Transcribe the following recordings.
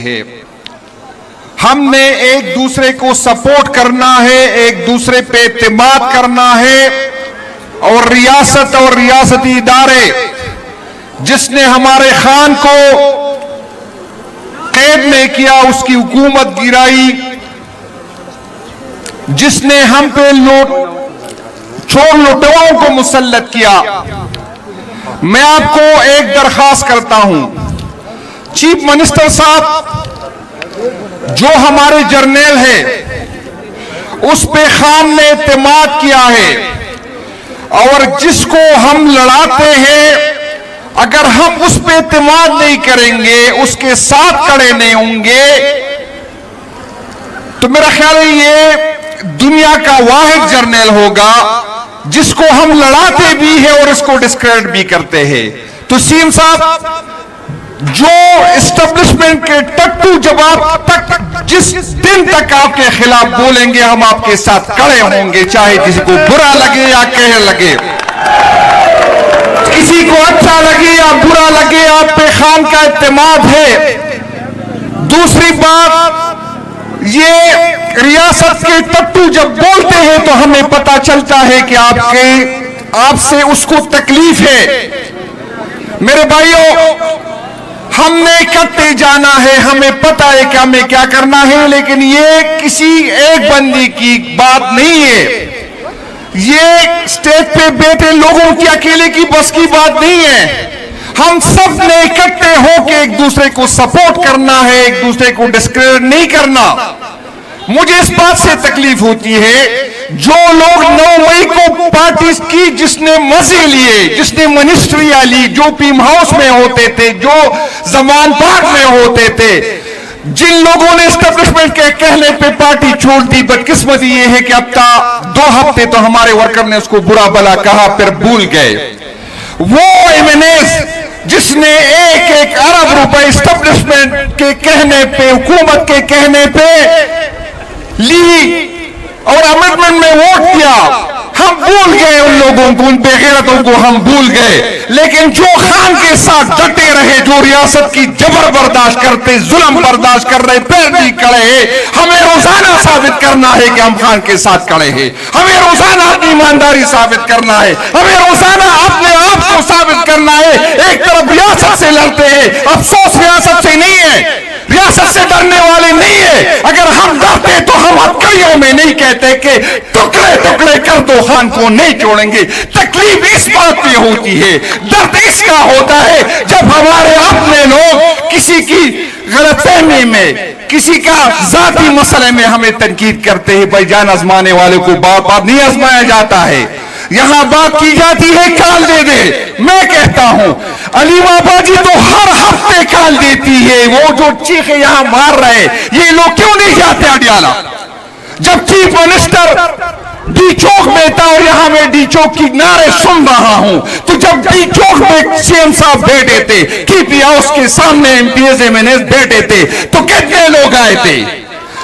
ہیں. ہم نے ایک دوسرے کو سپورٹ کرنا ہے, ایک دوسرے پہ اعتماد کرنا ہے, اور ریاست اور ریاستی ادارے جس نے ہمارے خان کو قید میں کیا, اس کی حکومت گرائی, جس نے ہم پہ چور لٹوروں کو مسلط کیا. میں آپ کو ایک درخواست کرتا ہوں, چیف منسٹر صاحب جو ہمارے جرنیل ہے اس پہ خان نے اعتماد کیا ہے, اور جس کو ہم لڑاتے ہیں اگر ہم اس پہ اعتماد نہیں کریں گے, اس کے ساتھ کھڑے نہیں ہوں گے, تو میرا خیال ہے یہ دنیا کا واحد جرنیل ہوگا جس کو ہم لڑاتے بھی ہیں اور اس کو ڈسکریڈٹ بھی کرتے ہیں. تو سیم صاحب, جو اسٹیبلشمنٹ کے ٹٹو جب آپ جس دن تک آپ کے خلاف بولیں گے ہم آپ کے ساتھ کھڑے ہوں گے, چاہے کسی کو برا لگے یا کہہ لگے, کسی کو اچھا لگے یا برا لگے, آپ پہ خان کا اعتماد ہے. دوسری بات, یہ ریاست کے ٹٹو جب بولتے ہیں تو ہمیں پتا چلتا ہے کہ آپ سے اس کو تکلیف ہے. میرے بھائیوں, ہم نے اکٹھے جانا ہے, ہمیں پتا ہے کہ ہمیں کیا کرنا ہے, لیکن یہ کسی ایک بندی کی بات نہیں ہے, یہ اسٹیج پہ بیٹھے لوگوں کی اکیلے کی بس کی بات نہیں ہے. ہم سب نے اکٹھے ہو کے ایک دوسرے کو سپورٹ کرنا ہے, ایک دوسرے کو ڈسکریڈٹ نہیں کرنا. مجھے اس بات سے تکلیف ہوتی ہے جو لوگ 9 مئی کو پارٹیز کی, جس نے مزے لیے, جس نے منسٹریاں لی, جو پیم ہاؤس میں ہوتے تھے, جو زمان پارک میں ہوتے تھے, جن لوگوں نے اسٹیبلشمنٹ کے کہنے پہ پارٹی چھوڑ دی, بدقسمتی یہ ہے کہ اب تک 2 ہفتے تو ہمارے ورکر نے اس کو برا بلا کہا, پھر بھول گئے. وہ ایمنیز جس نے 1 ارب روپے اسٹیبلشمنٹ کے کہنے پہ, حکومت کے کہنے پہ لی اور امنڈمنٹ میں ووٹ کیا, ہم بھول گئے ان لوگوں کو, ان بے غیرتوں کو ہم بھول گئے. لیکن جو خان کے ساتھ ڈٹے رہے, جو ریاست کی جبر برداشت کرتے, ظلم برداشت کر رہے, پیر نہیں کھڑے, ہمیں روزانہ ثابت کرنا ہے کہ ہم خان کے ساتھ کھڑے ہیں. ہمیں روزانہ اپنی ایمانداری ثابت کرنا ہے, ہمیں روزانہ اپنے آپ کو ثابت کرنا ہے. ایک طرف ریاست سے لڑتے ہیں, افسوس ریاست سے نہیں ہے, ریاست سے ڈرنے والے نہیں ہے. اگر ہم ڈرتے تو ہم ہتھکڑیوں میں نہیں کہتے کہ ٹکڑے ٹکڑے کر دو, خان کو نہیں چھوڑیں گے. تکلیف اس بات پہ ہوتی ہے, درد اس کا ہوتا ہے جب ہمارے اپنے لوگ کسی کی غلط فہمی میں, کسی کا ذاتی مسئلے میں ہمیں تنقید کرتے ہیں. بھائی جان, آزمانے والے کو بار بار نہیں آزمایا جاتا ہے, یہاں بات کی جاتی ہے کال دے دے. میں کہتا ہوں علیمہ باجی تو ہر ہفتے کال دیتی ہے, وہ جو چیخے یہاں مار رہے, یہ لوگ کیوں نہیں جاتے اڈیالہ؟ جب چیف منسٹر ڈی چوک میں تھا, اور یہاں میں ڈی چوک کی نعرے سن رہا ہوں, تو جب ڈی چوک میں سی ایم صاحب بیٹھے تھے, کی پی ہاؤس کے سامنے MPAs MNAs بیٹھے تھے, تو کتنے لوگ آئے تھے؟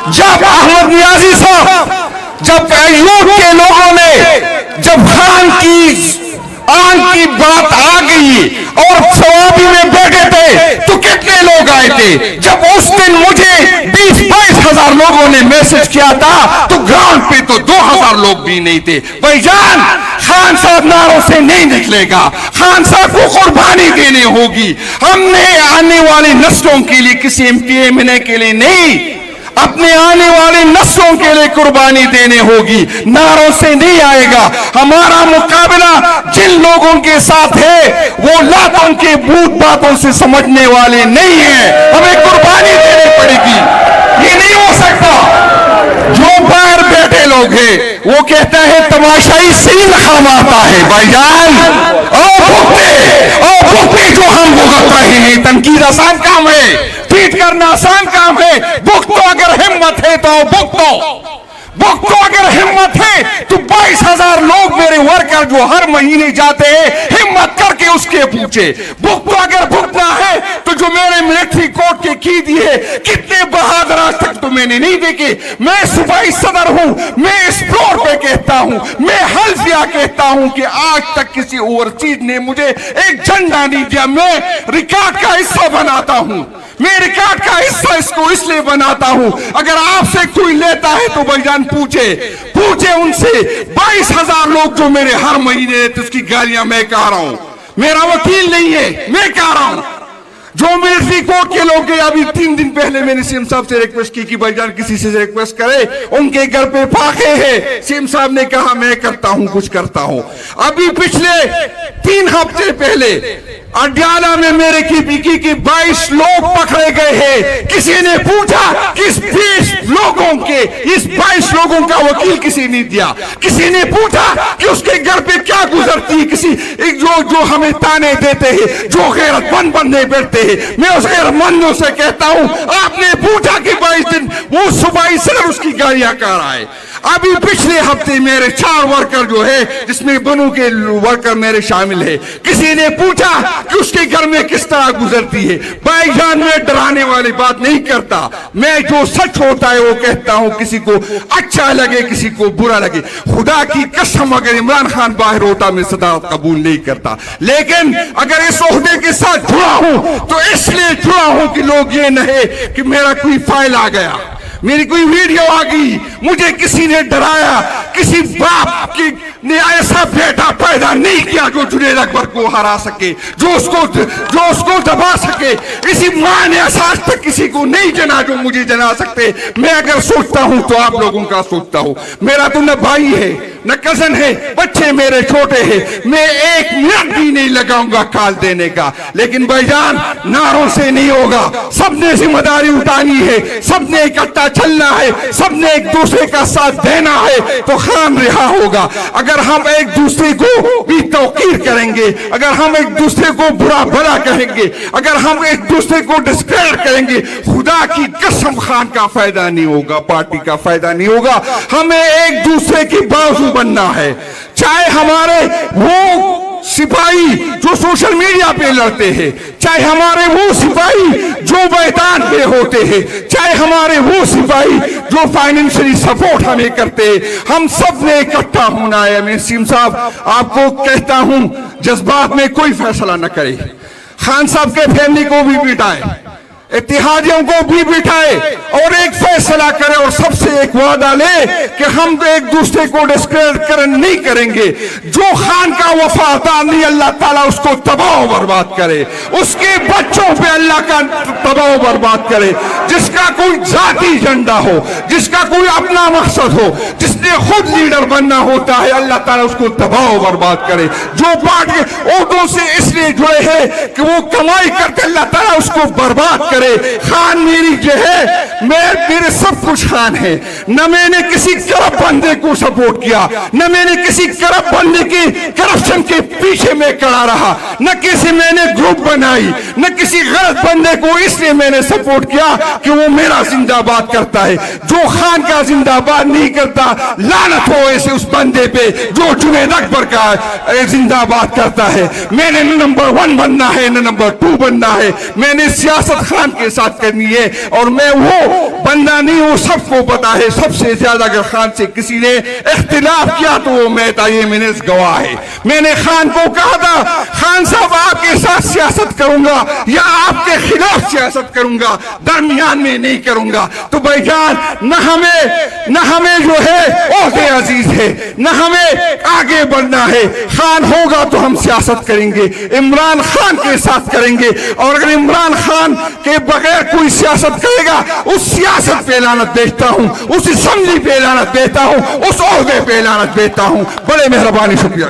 جب احمد نیازی صاحب, جب ایوب کے لوگوں نے, جب خان کی آنکھ کی بات آ گئی اور سوابی میں بیٹھے تھے, تو کتنے لوگ آئے تھے؟ جب اس دن مجھے 20-22 ہزار لوگوں نے میسج کیا تھا, تو گراؤنڈ پہ تو 2000 لوگ بھی نہیں تھے. بھائی جان, خان صاحب نعروں سے نہیں نکلے گا, خان صاحب کو قربانی دینے ہوگی. ہم نے آنے والی نسلوں کے لیے, کسی ایم پی ایم این اے کے لیے نہیں, اپنے آنے والی نسلوں کے لیے قربانی دینے ہوگی. نعروں سے نہیں آئے گا. ہمارا مقابلہ جن لوگوں کے ساتھ ہے وہ لاتوں کے بھوت باتوں سے سمجھنے والے نہیں ہیں, ہمیں قربانی دینی پڑے گی. یہ نہیں ہو سکتا. جو باہر بیٹھے لوگ ہیں وہ کہتا ہے تماشائی سین خام آتا ہے. بھائی جان, بھگتے جو ہم بھگت رہے ہیں, تنقید آسان کام ہے, ٹویٹ کرنا آسان کام ہے. بھگتو اگر ہمت ہے تو بھگتو اگر ہمت ہے تو 22,000 لوگ میرے ورکر جو ہر مہینے جاتے ہیں, ہمت کر کے اس کے پوچھے. بھگتو اگر بھگتنا ہے تو तो जो मेरे मिलिट्री कोर्ट के की दिए, कितने बहादुर आज तक तो मैंने नहीं देखे। मैं सूबाई सदर हूं, मैं इस फ्लोर पे कहता हूं, मैं हल्फिया कहता हूं कि आज तक किसी ओवरसीज ने मुझे एक झंडा नहीं दिया। मैं रिकॉर्ड का हिस्सा बनाता हूं, मैं रिकॉर्ड का हिस्सा इसको इसलिए बनाता हूं, अगर आपसे कोई लेता है तो भाईजान पूछे उनसे। 22,000 लोग जो मेरे हर महीने देते उसकी गालियां मैं कह रहा हूं, मेरा वकील नहीं है, मैं कह रहा हूं। जो मिलिट्री कोर्ट के लोग गए, अभी 3 दिन पहले मैंने सीएम साहब से रिक्वेस्ट की कि भाईजान किसी से रिक्वेस्ट करे, उनके घर पे फाके हैं। सीएम साहब ने कहा मैं करता हूं, कुछ करता हूं। अभी पिछले 3 हफ्ते पहले अड्याला में मेरे की 22 लोग पकड़े गए हैं। किसी ने पूछा कि इस 20 लोगों के, इस 22 लोगों का वकील किसी ने दिया। किसी ने पूछा कि उसके घर पे क्या गुजरती है, किसी जो हमें ताने देते हैं, जो गैरतमंद बंदे बैठते हैं। मैं उस गैरतमंदों से कहता हूं, आपने पूछा कि 22 दिन वो सुबह सिर्फ उसकी गालियां कर रहा है। अभी पिछले हफ्ते मेरे 4 वर्कर जो है, जिसमें बनू के वर्कर मेरे शामिल है, किसी ने पूछा कि उसके घर में किस तरह गुजरती है। भाईजान मैं डराने वाली बात नहीं करता, मैं जो सच होता है वो कहता हूं, किसी को अच्छा लगे किसी को बुरा लगे। खुदा की कसम अगर इमरान खान बाहर होता मैं सदारत कबूल नहीं करता, लेकिन अगर इस ओहदे के साथ जुड़ा हूं तो इसलिए जुड़ा हूं कि लोग ये नहीं कि मेरा कोई फाइल आ गया, मेरी कोई वीडियो आ गई, मुझे किसी ने डराया। किसी बाप की ने ऐसा बेटा पैदा नहीं किया जो जुनैद अकबर को हरा सके, जो उसको दबा सके। इसी मां ने आज तक किसी को नहीं जना जो मुझे जना सकते। मैं अगर सोचता हूं तो आप लोगों का सोचता हूं। मेरा तो न भाई है न कजन है, बच्चे मेरे छोटे हैं, मैं 1 मिनट भी नहीं लगाऊंगा काल देने का। लेकिन भाईजान नारों से नहीं होगा, सबने जिम्मेदारी उठानी है, सबने इकट्ठा चलना है, सबने एक दूसरे का साथ देना है तो खान रिहा होगा। अगर हम एक दूसरे को भी तौकीर करेंगे, अगर हम एक दूसरे को बुरा भला कहेंगे, अगर हम एक दूसरे को डिस्क्रेडिट करेंगे, खुदा की कसम खान का फायदा नहीं होगा, पार्टी का फायदा नहीं होगा। हमें एक दूसरे की बाजू बनना है। चाहे हमारे वो सिपाही जो सोशल मीडिया पे लड़ते हैं, चाहे हमारे वो सिपाही जो मैदान पे होते हैं, चाहे हमारे वो सिपाही जो फाइनेंशियली सपोर्ट हमें करते हैं, हम सब ने इकट्ठा होना है। मैं सीएम साहब आपको कहता हूं, जज्बात में कोई फैसला न करे, खान साहब के फैमिली को भी बिठाए, इत्तेहादियों को भी बिठाए और एक फैसला करे और सबसे एक वादा ले कि हम तो एक दूसरे को डिस्क्रेडिट नहीं करेंगे। जो खान का वफादार नहीं, अल्लाह ताला उसको तबाह बर्बाद करे, उसके बच्चों पे अल्लाह का तबाह बर्बाद करे। जिसका कोई जाति एजेंडा हो, जिसका कोई अपना मकसद हो, जिसने खुद लीडर बनना होता है, अल्लाह ताला उसको तबाह बर्बाद करे। जो पार्टी ओहदों से इसलिए जुड़े हैं कि वो कमाई करके, अल्लाह ताला उसको बर्बाद करे। खान मेरी जो है, मेरे सब कुछ खान है। न मैंने किसी करप्ट बंदे को सपोर्ट किया, न मैंने किसी करप्ट बंदे की करप्शन के पीछे में खड़ा रहा, न किसी मैंने ग्रुप बनाई, न किसी गलत बंदे को इसलिए मैंने सपोर्ट किया कि वो मेरा जिंदाबाद करता है। जो खान का जिंदाबाद नहीं करता, लानत हो ऐसे उस बंदे पे जो जुनैद अकबर का जिंदाबाद करता है। मैंने न नंबर 1 बनना है न नंबर 2 बनना है, मैंने सियासत खान के साथ करनी है। और मैं वो बंदा नहीं हूं, सबको पता है। सबसे ज्यादा अगर खान से किसी ने इख्तिलाफ किया तो वो मैं था, ये मैंने गवाह है। मैंने खान को कहा था, खान साहब आपके साथ सियासत करूंगा या आपके खिलाफ सियासत करूंगा, दरमियान में नहीं करूंगा। तो भाईजान न हमें जो है ओहदे अजीज है, न हमें आगे बढ़ना है। खान होगा तो हम सियासत करेंगे, इमरान खान के साथ करेंगे। और अगर इमरान खान के बगैर कोई सियासत करेगा, उस सियासत पे लानत भेजता हूं, उस असेंबली पे लानत भेजता हूं, उस ओहदे पे लानत भेजता हूं। बड़े मेहरबानी, शुक्रिया।